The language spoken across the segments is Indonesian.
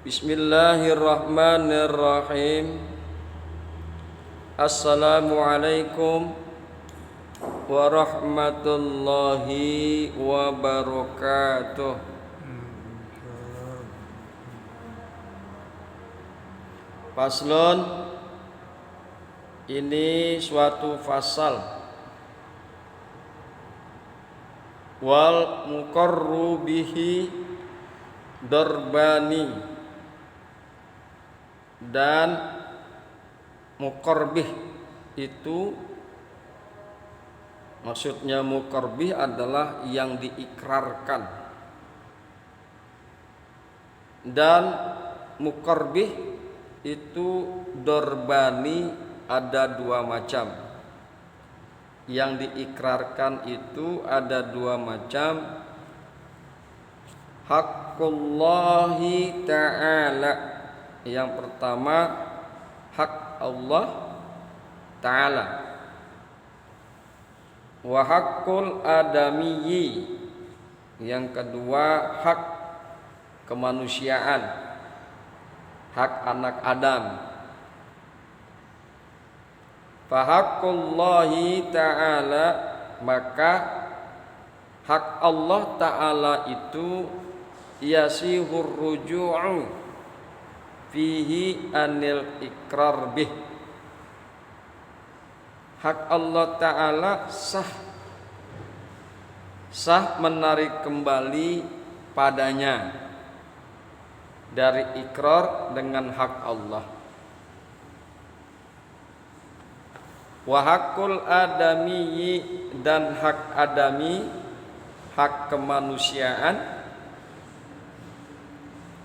Bismillahirrahmanirrahim. Assalamualaikum warahmatullahi wabarakatuh. Faslun, ini suatu fasal. Wal muqarru bihi darbani, dan muqarbih itu maksudnya muqarbih adalah yang diikrarkan, dan muqarbih itu darbani ada dua macam. Yang diikrarkan itu ada dua macam. Haqqullahi ta'ala, yang pertama hak Allah Ta'ala. Wa haqqul adamiyyi, yang kedua hak kemanusiaan, hak anak Adam. Fa haqqullahi ta'ala, maka hak Allah Ta'ala itu yasihur ruju'u fihi anil ikrar bih. Hak Allah Ta'ala sah menarik kembali padanya dari ikrar dengan hak Allah. Wa haqqul adamiyyi, dan hak adami, hak kemanusiaan,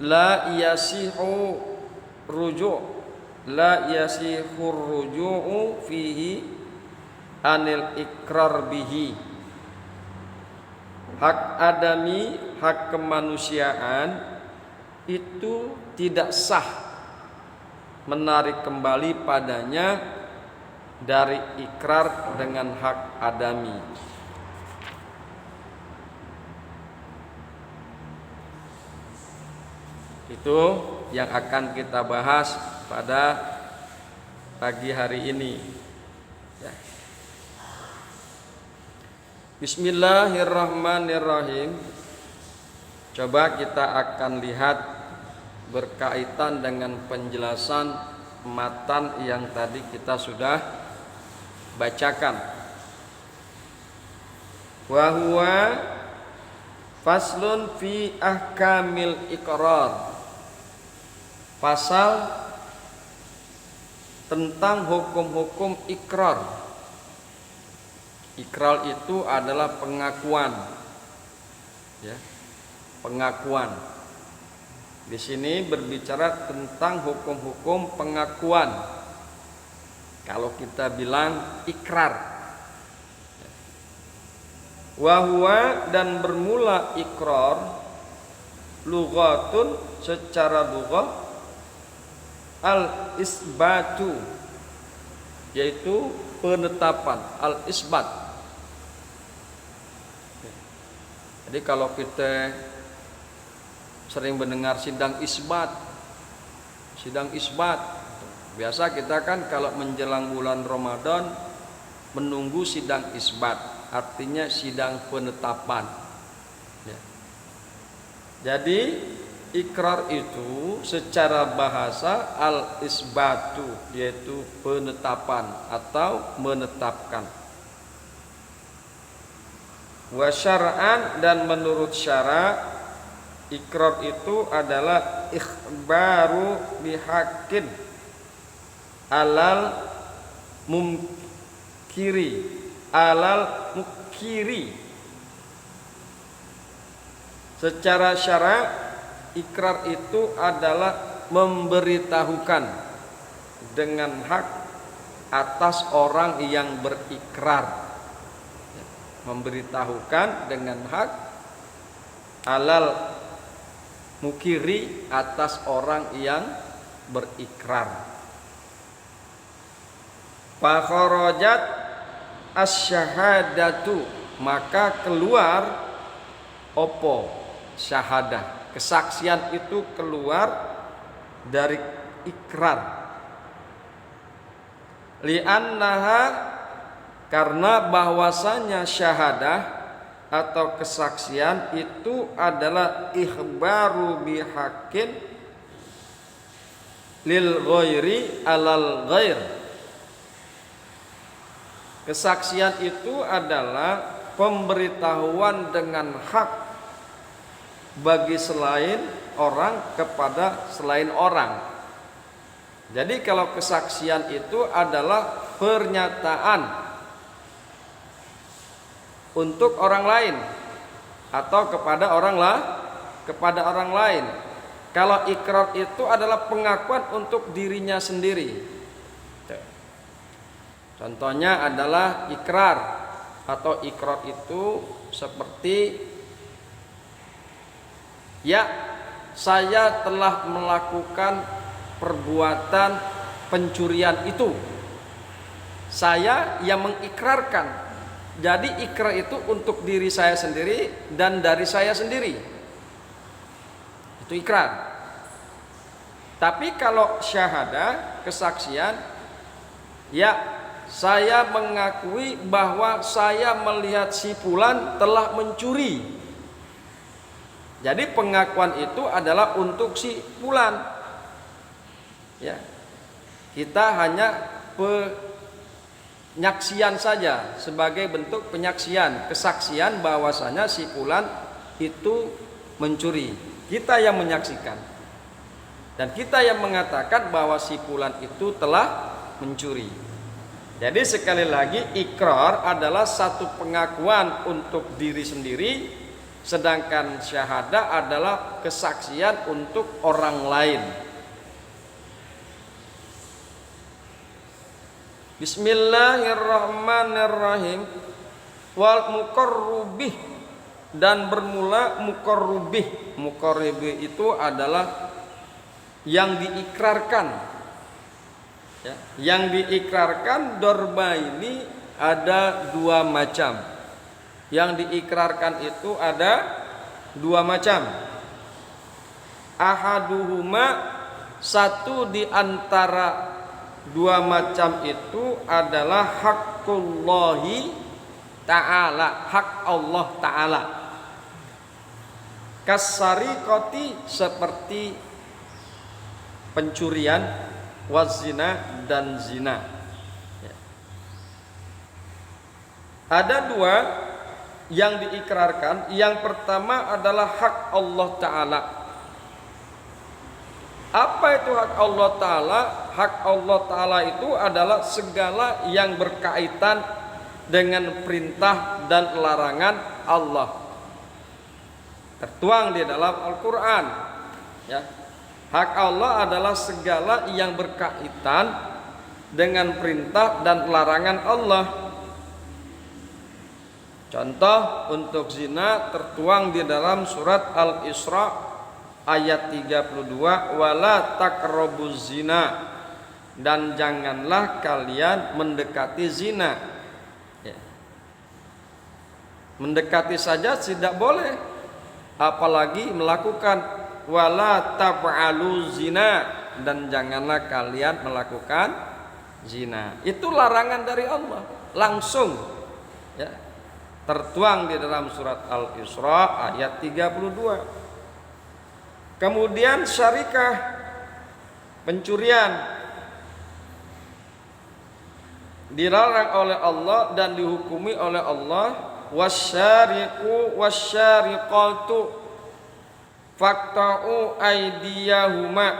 la yasihu ruju'u fihi anil ikrar bihi. Hak adami, hak kemanusiaan itu tidak sah menarik kembali padanya dari ikrar dengan hak adami. Itu yang akan kita bahas pada pagi hari ini. Ya. Bismillahirrahmanirrahim. Coba kita akan lihat berkaitan dengan penjelasan matan yang tadi kita sudah bacakan. Wa huwa faslun fi ahkamil iqrar, pasal tentang hukum-hukum ikrar. Ikrar itu adalah pengakuan, ya, pengakuan. Di sini berbicara tentang hukum-hukum pengakuan. Kalau kita bilang ikrar, wahwa, dan bermula ikrar, lughatun, secara lughah, al-isbatu, yaitu penetapan, al-isbat. Jadi kalau kita sering mendengar sidang isbat, biasa kita kan kalau menjelang bulan Ramadan menunggu sidang isbat, artinya sidang penetapan. Ya. Jadi ikrar itu secara bahasa al-isbatu, yaitu penetapan atau menetapkan. Wa syar'an, dan menurut syara, ikrar itu adalah ikhbaru bihaqqin alal mukiri. Secara syara, ikrar itu adalah memberitahukan dengan hak atas orang yang berikrar. Memberitahukan dengan hak alal mukiri, atas orang yang berikrar. Fa kharajat asyhadatu, maka keluar opo syahadah, kesaksian itu keluar dari ikrar. Li'annaha, karena bahwasanya syahadah atau kesaksian itu adalah ikhbaru bihaqqin lil ghairi alal ghair. Kesaksian itu adalah pemberitahuan dengan hak bagi selain orang kepada selain orang. Jadi kalau kesaksian itu adalah pernyataan untuk orang lain atau kepada orang lain. Kalau ikrar itu adalah pengakuan untuk dirinya sendiri. Contohnya adalah ikrar atau ikrar itu seperti, ya, saya telah melakukan perbuatan pencurian itu. Saya yang mengikrarkan. Jadi ikrar itu untuk diri saya sendiri dan dari saya sendiri. Itu ikrar. Tapi kalau syahadah, kesaksian, ya, saya mengakui bahwa saya melihat si fulan telah mencuri. Jadi pengakuan itu adalah untuk si fulan. Ya. Kita hanya penyaksian saja sebagai bentuk penyaksian, kesaksian bahwasanya si fulan itu mencuri. Kita yang menyaksikan. Dan kita yang mengatakan bahwa si fulan itu telah mencuri. Jadi sekali lagi, ikrar adalah satu pengakuan untuk diri sendiri, sedangkan syahadah adalah kesaksian untuk orang lain. Bismillahirrahmanirrahim. Wal muqarrubih, dan bermula muqarrubih. Muqarrubih itu adalah yang diikrarkan. Ya, yang diikrarkan dorba ini ada dua macam. Yang diikrarkan itu ada dua macam. Ahaduhuma, satu di antara dua macam itu adalah haqqullahi ta'ala, hak Allah ta'ala. Kasariqati, seperti pencurian, wazina, dan zina. Ya. Ada dua yang diikrarkan. Yang pertama adalah hak Allah Ta'ala. Apa itu hak Allah Ta'ala? Hak Allah Ta'ala itu adalah segala yang berkaitan dengan perintah dan larangan Allah, tertuang di dalam Al-Quran. Ya. Hak Allah adalah segala yang berkaitan dengan perintah dan larangan Allah. Contoh untuk zina tertuang di dalam surat Al-Isra ayat 32, wala taqrabuz zina, dan janganlah kalian mendekati zina. Ya. Mendekati saja tidak boleh, apalagi melakukan. Wala taf'alu zina, dan janganlah kalian melakukan zina. Itu larangan dari Allah langsung, ya, tertuang di dalam surat Al-Isra ayat 32. Kemudian syarikah, pencurian, dilarang oleh Allah dan dihukumi oleh Allah. Wasyariqu wasyariqatu faqta'u aydiyahuma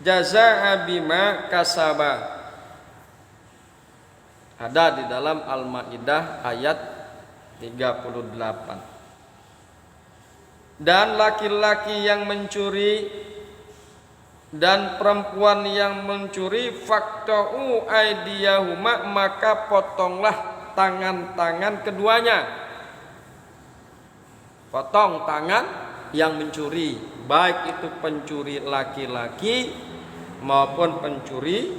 jazaa'a bima kasaba. Ada di dalam Al-Maidah ayat 38. Dan laki-laki yang mencuri dan perempuan yang mencuri, faqta'u aydiyahuma, maka potonglah tangan-tangan keduanya. Potong tangan yang mencuri, baik itu pencuri laki-laki maupun pencuri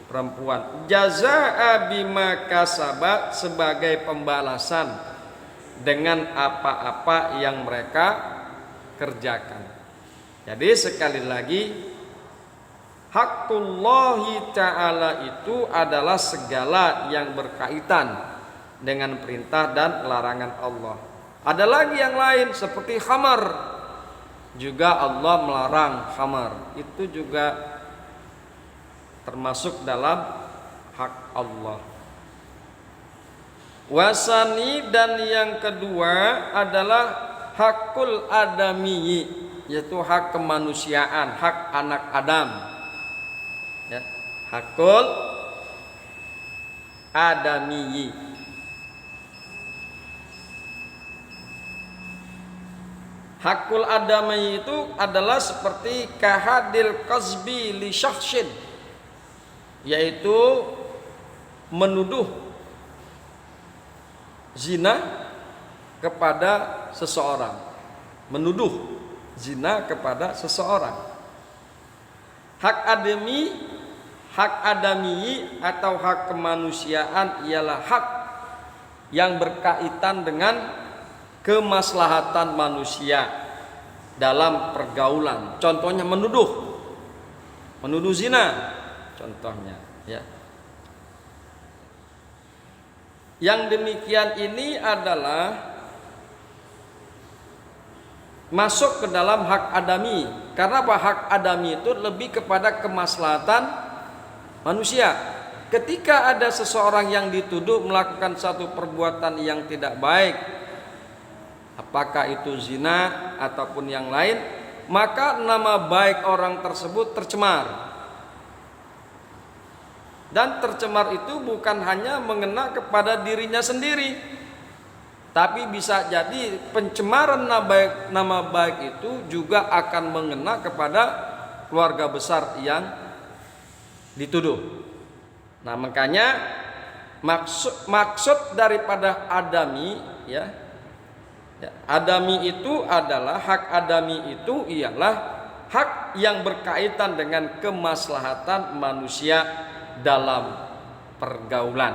perempuan. Jazaa'a bima kasabat, sebagai pembalasan dengan apa-apa yang mereka kerjakan. Jadi sekali lagi, Hakullahi ta'ala itu adalah segala yang berkaitan dengan perintah dan larangan Allah. Ada lagi yang lain seperti khamar, juga Allah melarang khamar, itu juga termasuk dalam hak Allah. Wasani, dan yang kedua adalah hakul adami, yaitu hak kemanusiaan, hak anak Adam. Ya, hakul adami. Hakul adami itu adalah seperti kahadil qazbi li syakhsin, yaitu menuduh zina kepada seseorang, menuduh zina kepada seseorang. Hak adami atau hak kemanusiaan ialah hak yang berkaitan dengan kemaslahatan manusia dalam pergaulan. Contohnya menuduh zina, contohnya, ya. Yang demikian ini adalah masuk ke dalam hak adami. Karena apa? Hak adami itu lebih kepada kemaslahatan manusia. Ketika ada seseorang yang dituduh melakukan satu perbuatan yang tidak baik, apakah itu zina ataupun yang lain, maka nama baik orang tersebut tercemar. Dan tercemar itu bukan hanya mengena kepada dirinya sendiri, tapi bisa jadi pencemaran nama baik itu juga akan mengena kepada keluarga besar yang dituduh. Nah, makanya maksud daripada adami, ya, adami itu adalah hak adami itu ialah hak yang berkaitan dengan kemaslahatan manusia dalam pergaulan.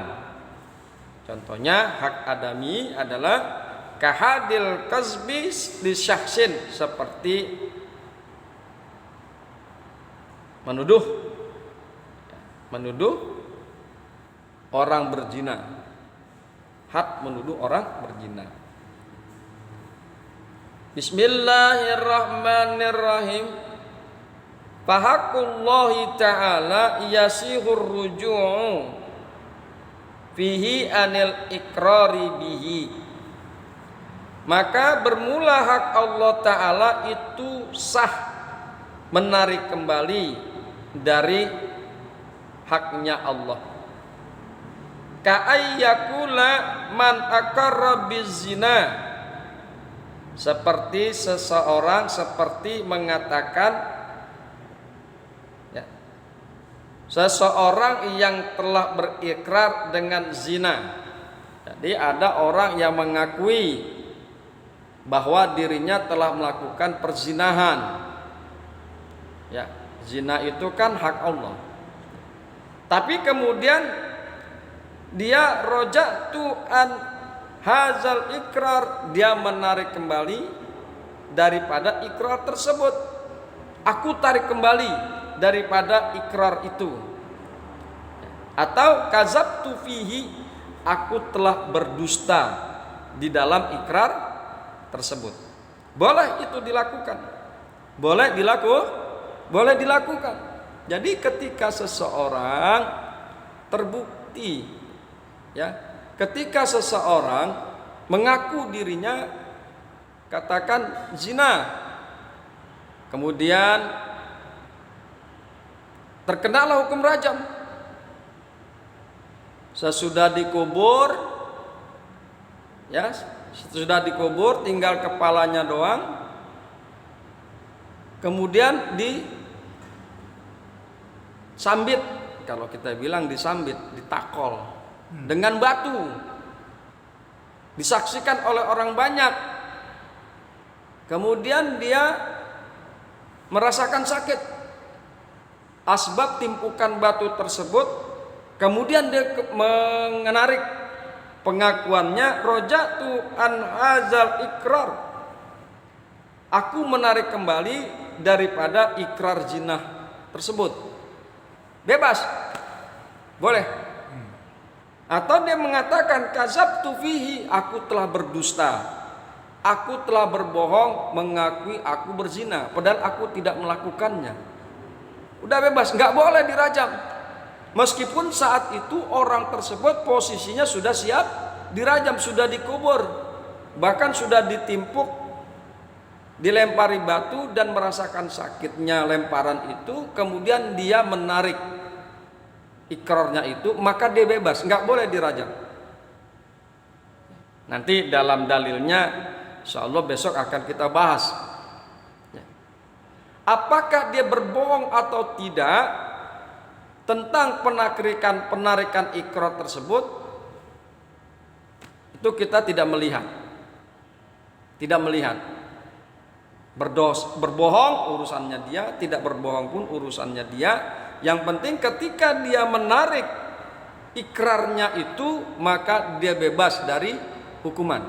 Contohnya hak adami adalah kahadil qazbi li syakhsin, seperti menuduh orang berzina. Hak menuduh orang berzina. Bismillahirrahmanirrahim. Fahakullahi ta'ala yasihur ruju'u fihi anil ikrari bihi. Maka bermula hak Allah Ta'ala itu sah menarik kembali dari haknya Allah. Ka'ayyakula man akarra bizina, seperti seseorang seperti mengatakan, seseorang yang telah berikrar dengan zina. Jadi ada orang yang mengakui bahwa dirinya telah melakukan perzinahan. Ya, zina itu kan hak Allah. Tapi kemudian dia roja'tu an hazal ikrar, dia menarik kembali daripada ikrar tersebut. Aku tarik kembali daripada ikrar itu. Atau kazabtu fihi, aku telah berdusta di dalam ikrar tersebut. Boleh itu dilakukan. Boleh dilakukan. Jadi ketika seseorang terbukti, ya, ketika seseorang mengaku dirinya katakan zina, kemudian terkenalah hukum rajam. Sesudah dikubur, ya, sudah dikubur, tinggal kepalanya doang. Kemudian disambit, kalau kita bilang disambit, ditakol dengan batu, disaksikan oleh orang banyak. Kemudian dia merasakan sakit. Asbab timpukan batu tersebut, kemudian dia menarik pengakuannya, roja'tu an hazal ikrar, aku menarik kembali daripada ikrar zina tersebut. bebas, boleh. Atau dia mengatakan kadzabtu fihi, aku telah berdusta, aku telah berbohong, mengakui aku berzina, padahal aku tidak melakukannya. Udah bebas, nggak boleh dirajam. Meskipun saat itu orang tersebut posisinya sudah siap dirajam, sudah dikubur, bahkan sudah ditimpuk, dilempari batu dan merasakan sakitnya lemparan itu, kemudian dia menarik ikrarnya itu, maka dia bebas, nggak boleh dirajam. Nanti dalam dalilnya insyaallah besok akan kita bahas. Apakah dia berbohong atau tidak tentang penarikan ikrar tersebut, itu kita tidak melihat. Tidak melihat. Berbohong urusannya dia, tidak berbohong pun urusannya dia. Yang penting ketika dia menarik ikrarnya itu, maka dia bebas dari hukuman.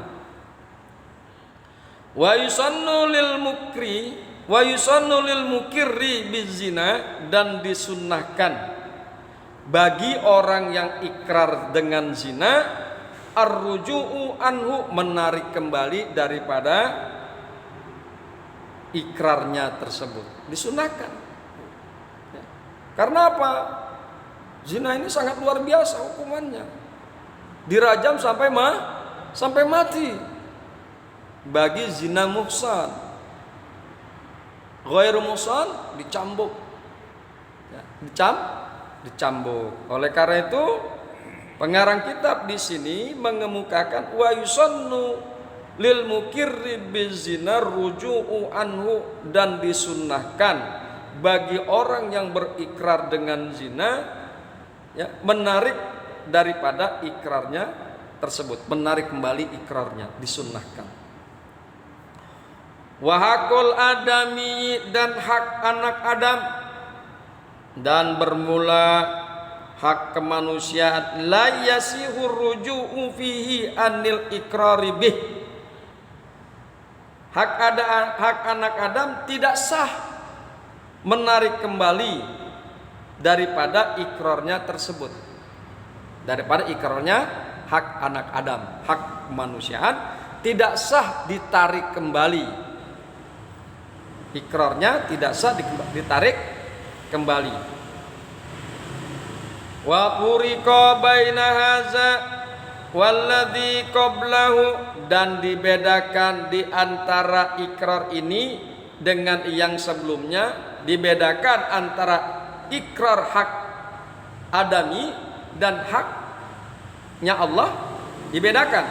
Wa yusannu lil mukri wa yusannu lil mukirri bizina, dan disunnahkan bagi orang yang ikrar dengan zina ar-ruju'u anhu, menarik kembali daripada ikrarnya tersebut. Disunahkan. Karena apa? Zina ini sangat luar biasa hukumannya. Dirajam sampai mati. Bagi zina muhsan, ghairu muhsan dicambuk. Ya, dicambuk. Oleh karena itu pengarang kitab di sini mengemukakan wa yusannu lil mukirri bizina ruju'u anhu, dan disunnahkan bagi orang yang berikrar dengan zina, ya, menarik daripada ikrarnya tersebut, menarik kembali ikrarnya, disunnahkan. Wa hakul adami, dan hak anak Adam, dan bermula hak kemanusiaan la yasihur ruju'u fihi anil ikrari bih. Hak anak Adam tidak sah menarik kembali daripada ikrarnya tersebut. Daripada ikrarnya hak anak Adam, hak kemanusiaan tidak sah ditarik kembali. Ikrarnya tidak sah ditarik kembali. Wa furiqa baina hadza walladzi qablahu, dan dibedakan di antara ikrar ini dengan yang sebelumnya, dibedakan antara ikrar hak adami dan haknya Allah, dibedakan.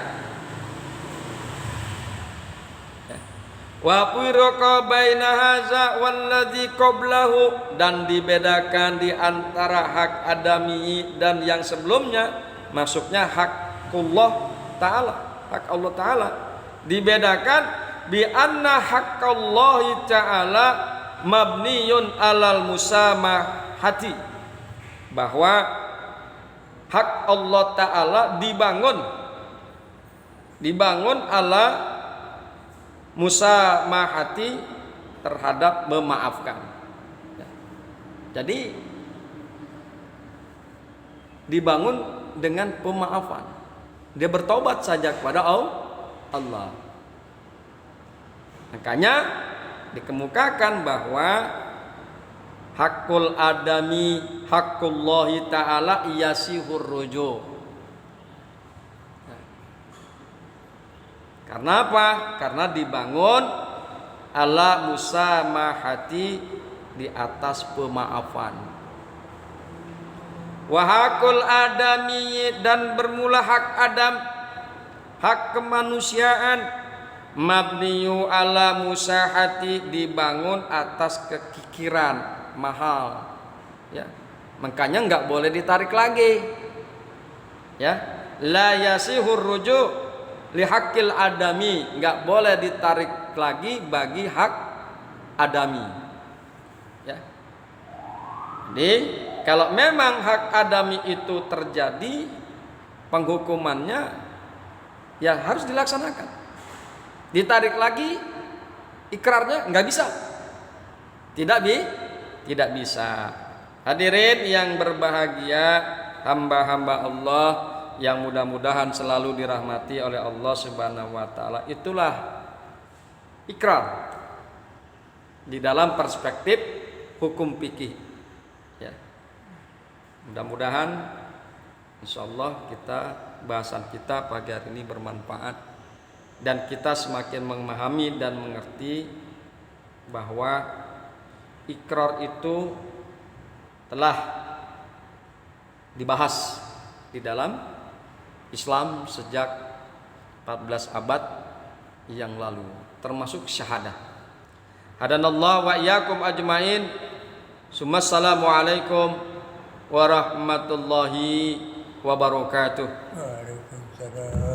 Wa furiqa baina hadza walladzi qablahu, dan dibedakan di antara hak adami dan yang sebelumnya, maksudnya hakullah taala, hak Allah taala, dibedakan bi anna haqqallahi taala mabniyun alal musamahati, bahwa hak Allah taala dibangun ala musamahati, terhadap memaafkan. Jadi dibangun dengan pemaafan. Dia bertobat saja kepada Allah. Makanya dikemukakan bahwa hakul adami hakullahi ta'ala yasihur ruju'. Karena apa? Karena dibangun ala musamahati, di atas pemaafan. Wa hakul adami, dan bermula hak Adam, hak kemanusiaan, mabniyu ala musahati, dibangun atas kekikiran, mahal. Ya. Makanya enggak boleh ditarik lagi. Ya, la yasihur ruju' lihakil adami, nggak boleh ditarik lagi bagi hak adami. Ya. Jadi kalau memang hak adami itu terjadi, penghukumannya ya harus dilaksanakan. Ditarik lagi ikrarnya nggak bisa, tidak bisa. Hadirin yang berbahagia, hamba-hamba Allah yang mudah-mudahan selalu dirahmati oleh Allah Subhanahu wa taala. Itulah ikrar di dalam perspektif hukum fikih. Ya. Mudah-mudahan insyaallah bahasan kita pagi hari ini bermanfaat dan kita semakin memahami dan mengerti bahwa ikrar itu telah dibahas di dalam Islam sejak 14 abad yang lalu, termasuk syahadah. Hadanallah wa iyyakum ajmain. Assalamualaikum warahmatullahi wabarakatuh. Waalaikumsalam.